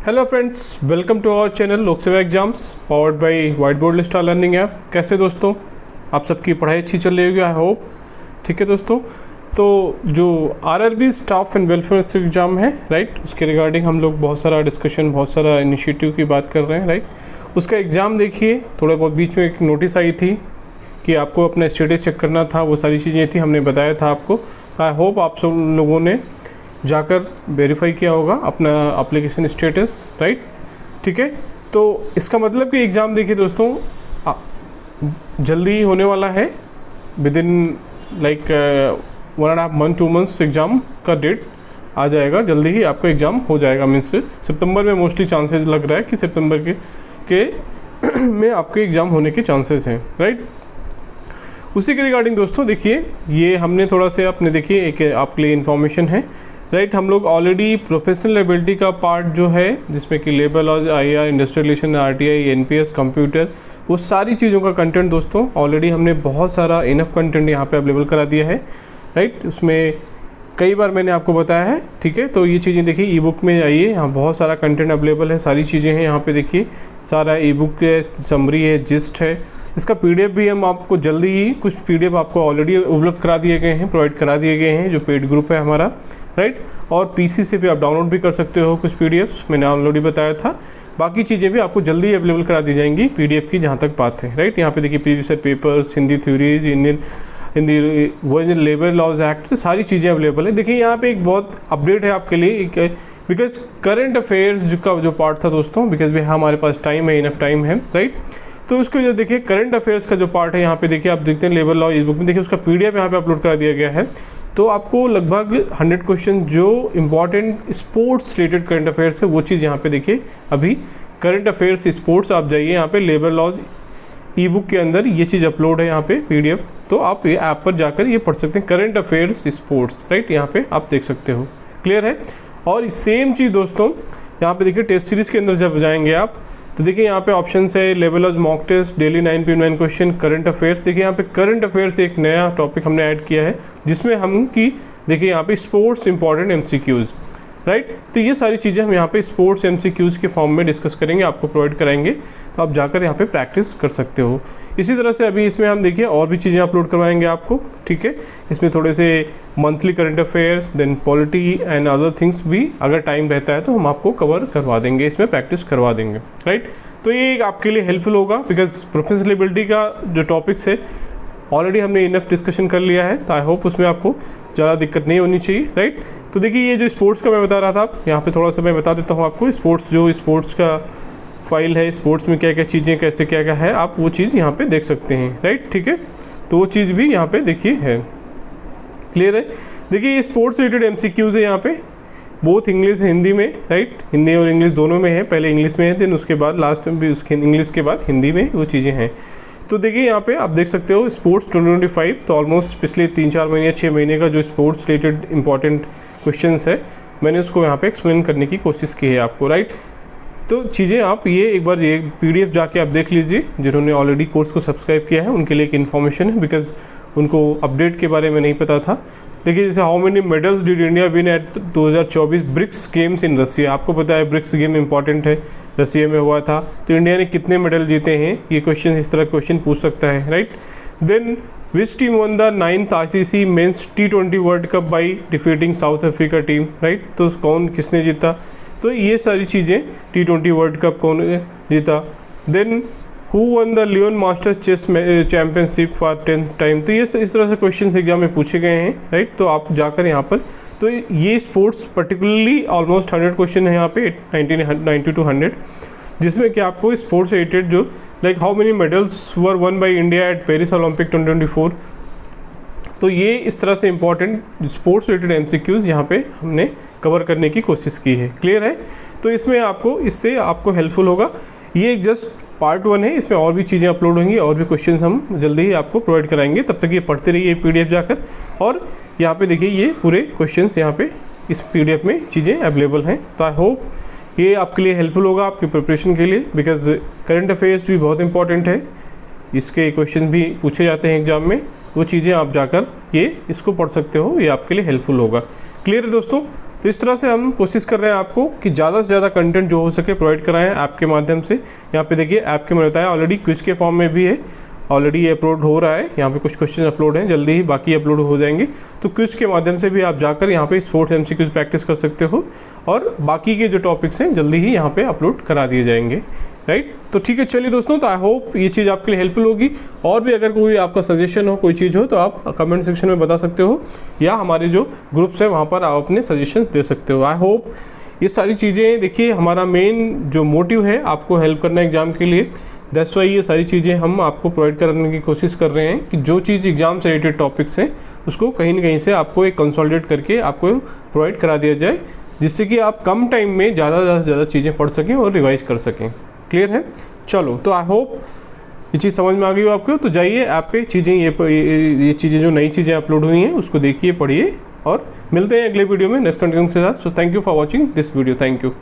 Hello friends, welcome to our channel Lok Seva exams powered by white board star learning app. कैसे दोस्तों, आप सबकी पढ़ाई अच्छी चल रही होगी आई होप। ठीक है दोस्तों, तो जो RRB staff and welfare exam है राइट, उसके रिगार्डिंग हम लोग बहुत सारा डिस्कशन, बहुत सारा इनिशिएटिव की बात कर रहे हैं राइट। उसका एग्ज़ाम देखिए, थोड़ा बहुत बीच में एक नोटिस आई थी कि आपको अपना स्टेटस चेक करना था, वो सारी चीज़ें थी, हमने बताया था आपको। आई होप आप सब लोगों ने जाकर वेरीफाई किया होगा अपना एप्लीकेशन स्टेटस राइट। ठीक है, तो इसका मतलब कि एग्ज़ाम देखिए दोस्तों जल्दी होने वाला है, with in like 1.5 month 2 months exam का डेट आ जाएगा, जल्दी ही आपका एग्ज़ाम हो जाएगा। मीन्स सितंबर में मोस्टली चांसेस लग रहा है कि सितंबर के में आपके एग्ज़ाम होने के चांसेस हैं राइट। उसी के रिगार्डिंग दोस्तों देखिए, ये हमने थोड़ा से अपने देखिए एक आपके लिए इन्फॉर्मेशन है राइट। हम लोग ऑलरेडी प्रोफेशनल एबिलिटी का पार्ट जो है, जिसमें कि labour laws, IR, industrial relation, RTI, NPS, computer, वो सारी चीज़ों का कंटेंट दोस्तों ऑलरेडी हमने बहुत सारा इनफ कंटेंट यहाँ पे अवेलेबल करा दिया है राइट। उसमें कई बार मैंने आपको बताया है। ठीक है, तो ये चीज़ें देखिए ई बुक में आइए, यहाँ बहुत सारा कंटेंट अवेलेबल है, सारी चीज़ें हैं यहाँ पे देखिए, सारा ई बुक है, समरी है, जिस्ट है। इसका पीडीएफ भी हम आपको जल्दी ही कुछ पीडीएफ आपको ऑलरेडी उपलब्ध करा दिए गए हैं, प्रोवाइड करा दिए गए हैं, जो पेड ग्रुप है हमारा राइट। और पीसी से भी आप डाउनलोड भी कर सकते हो कुछ पीडीएफ्स, मैंने ऑलरेडी बताया था। बाकी चीज़ें भी आपको जल्दी अवेलेबल करा दी जाएंगी पीडीएफ की, जहाँ तक बात है राइट। यहाँ पे देखिए previous papers, Hindi theories, Hindi version labour laws act से सारी चीज़ें अवेलेबल है। देखिए यहाँ पे एक बहुत अपडेट है आपके लिए, बिकॉज करंट अफेयर्स का जो पार्ट था दोस्तों, बिकॉज भी हमारे पास टाइम है, इनफ टाइम है राइट। तो उसको जो देखिए करंट अफेयर्स का जो पार्ट है यहाँ पे देखिए, आप देखते हैं लेबर लॉ इस बुक में, देखिए उसका पीडीएफ यहाँ पे अपलोड करा दिया गया है। तो आपको लगभग 100 क्वेश्चन जो important sports related current affairs है, वो चीज़ यहाँ पे देखिए, अभी करंट अफेयर्स स्पोर्ट्स आप जाइए, यहाँ पे लेबर लॉज ई बुक के अंदर ये चीज़ अपलोड है यहाँ पे पीडीएफ। तो आप ये ऐप पर जाकर ये पढ़ सकते हैं, करंट अफेयर्स स्पोर्ट्स राइट, यहाँ पे आप देख सकते हो। क्लियर है। और सेम चीज़ दोस्तों यहाँ पे देखिए टेस्ट सीरीज़ के अंदर जब जाएंगे आप, तो देखिए यहाँ पे ऑप्शन है level of mock test, daily 9 question, current affairs. देखिए यहाँ पे करंट अफेयर्स एक नया टॉपिक हमने ऐड किया है, जिसमें हम की देखिए यहाँ पे स्पोर्ट्स इंपॉर्टेंट एमसीक्यूज़ राइट। तो ये सारी चीज़ें हम यहाँ पे स्पोर्ट्स एमसीक्यूज़ के फॉर्म में डिस्कस करेंगे, आपको प्रोवाइड कराएंगे, तो आप जाकर यहाँ पे प्रैक्टिस कर सकते हो। इसी तरह से अभी इसमें हम देखिए और भी चीज़ें अपलोड करवाएंगे आपको। ठीक है, इसमें थोड़े से monthly current affairs, then polity and other things भी अगर टाइम रहता है तो हम आपको कवर करवा देंगे, इसमें प्रैक्टिस करवा देंगे राइट। तो ये आपके लिए हेल्पफुल होगा, बिकॉज प्रोफेशनल एबिलिटी का जो टॉपिक्स है ऑलरेडी हमने इनफ डिस्कशन कर लिया है, तो आई होप उसमें आपको ज़्यादा दिक्कत नहीं होनी चाहिए राइट। तो देखिए ये जो स्पोर्ट्स का मैं बता रहा था, यहाँ पे थोड़ा सा मैं बता देता हूँ आपको। स्पोर्ट्स का फाइल है, स्पोर्ट्स में क्या क्या चीज़ें, कैसे क्या क्या है, आप वो चीज़ यहाँ पे देख सकते हैं राइट। ठीक है, तो वो चीज़ भी यहाँ पे देखिए है। क्लियर है। देखिए ये स्पोर्ट्स रिलेटेड एमसीक्यूज़ है यहाँ पे, बोथ इंग्लिश हिंदी में राइट, हिंदी और इंग्लिश दोनों में है। पहले इंग्लिश में है, देन उसके बाद लास्ट में भी उसके इंग्लिश के बाद हिंदी में वो चीज़ें हैं। तो देखिए यहाँ पे आप देख सकते हो स्पोर्ट्स 2025, तो ऑलमोस्ट पिछले 3-4 महीने 6 महीने का जो स्पोर्ट्स रिलेटेड इंपॉर्टेंट क्वेश्चंस है, मैंने उसको यहाँ पे एक्सप्लेन करने की कोशिश की है आपको राइट। तो चीज़ें आप ये एक बार ये पीडीएफ जाके आप देख लीजिए, जिन्होंने ऑलरेडी कोर्स को सब्सक्राइब किया है उनके लिए एक इन्फॉर्मेशन है, बिकॉज उनको अपडेट के बारे में नहीं पता था। देखिए जैसे how many medals did India win at 2024 BRICS games in Russia. आपको पता है ब्रिक्स गेम इंपॉर्टेंट है, रसिया में हुआ था, तो इंडिया ने कितने मेडल जीते हैं, ये क्वेश्चन इस तरह क्वेश्चन पूछ सकता है right. Then which team won the 9th ICC men's T20 world cup by defeating South Africa team right. तो कौन किसने जीता, तो ये सारी चीज़ें, T20 वर्ल्ड कप कौन जीता। Then who won the Leon masters chess championship for 10th time. तो ये इस तरह से क्वेश्चन एग्जाम में पूछे गए हैं राइट। तो आप जाकर यहाँ पर, तो ये स्पोर्ट्स पर्टिकुलरली ऑलमोस्ट 100 क्वेश्चन है यहाँ पे, 90 to 100, जिसमें कि आपको स्पोर्ट्स रिलेटेड जो like how many medals were one by India at Paris Olympic 2024। तो ये इस तरह से इंपॉर्टेंट स्पोर्ट्स रिलेटेड एमसीक्यूज़ यहाँ पे हमने कवर करने की कोशिश की है। क्लियर है। तो इसमें आपको, इससे आपको हेल्पफुल होगा। ये जस्ट पार्ट 1 है, इसमें और भी चीज़ें अपलोड होंगी, और भी क्वेश्चंस हम जल्दी ही आपको प्रोवाइड कराएंगे। तब तक ये पढ़ते रहिए पीडीएफ जाकर, और यहाँ पे देखिए ये पूरे क्वेश्चंस यहाँ पे इस पीडीएफ में चीज़ें अवेलेबल हैं। तो आई होप ये आपके लिए हेल्पफुल होगा आपकी प्रिपरेशन के लिए, बिकॉज करंट अफेयर्स भी बहुत इंपॉर्टेंट है, इसके क्वेश्चन भी पूछे जाते हैं एग्जाम में। वो चीज़ें आप जाकर ये इसको पढ़ सकते हो, ये आपके लिए हेल्पफुल होगा। क्लियर है दोस्तों। तो इस तरह से हम कोशिश कर रहे हैं आपको कि ज़्यादा से ज़्यादा कंटेंट जो हो सके प्रोवाइड कराएं ऐप के माध्यम से। यहाँ पे देखिए ऐप के में बताया ऑलरेडी क्विज के फॉर्म में भी है, ऑलरेडी ये अपलोड हो रहा है। यहाँ पे कुछ क्वेश्चन अपलोड हैं, जल्दी ही बाकी अपलोड हो जाएंगे। तो क्विज के माध्यम से भी आप जाकर यहाँ पे स्पोर्ट्स MCQs प्रैक्टिस कर सकते हो और बाकी के जो टॉपिक्स हैं जल्दी ही यहाँ पे अपलोड करा दिए जाएंगे, राइट। तो ठीक है, चलिए दोस्तों, तो आई होप ये चीज़ आपके लिए हेल्पफुल होगी। और भी अगर कोई आपका सजेशन हो, कोई चीज़ हो, तो आप कमेंट सेक्शन में बता सकते हो या हमारे जो ग्रुप्स है वहाँ पर आप अपने सजेशन दे सकते हो। आई होप ये सारी चीज़ें, देखिए हमारा मेन जो मोटिव है आपको हेल्प करना एग्ज़ाम के लिए, दैट्स वाई ये सारी चीज़ें हम आपको प्रोवाइड करने की कोशिश कर रहे हैं कि जो चीज़ एग्ज़ाम से रिलेटेड टॉपिक्स हैं उसको कहीं ना कहीं से आपको एक कंसोलिडेट करके आपको प्रोवाइड करा दिया जाए, जिससे कि आप कम टाइम में ज़्यादा से ज़्यादा चीज़ें पढ़ सकें और रिवाइज कर सकें। क्लियर है? चलो, तो आई होप ये चीज़ समझ में आ गई हो आपको। तो जाइए ऐप पे चीज़ें, ये चीज़ें जो नई चीज़ें अपलोड हुई हैं उसको देखिए, पढ़िए और मिलते हैं अगले वीडियो में नेक्स्ट कंटेंट के साथ। So thank you for watching this video. Thank you.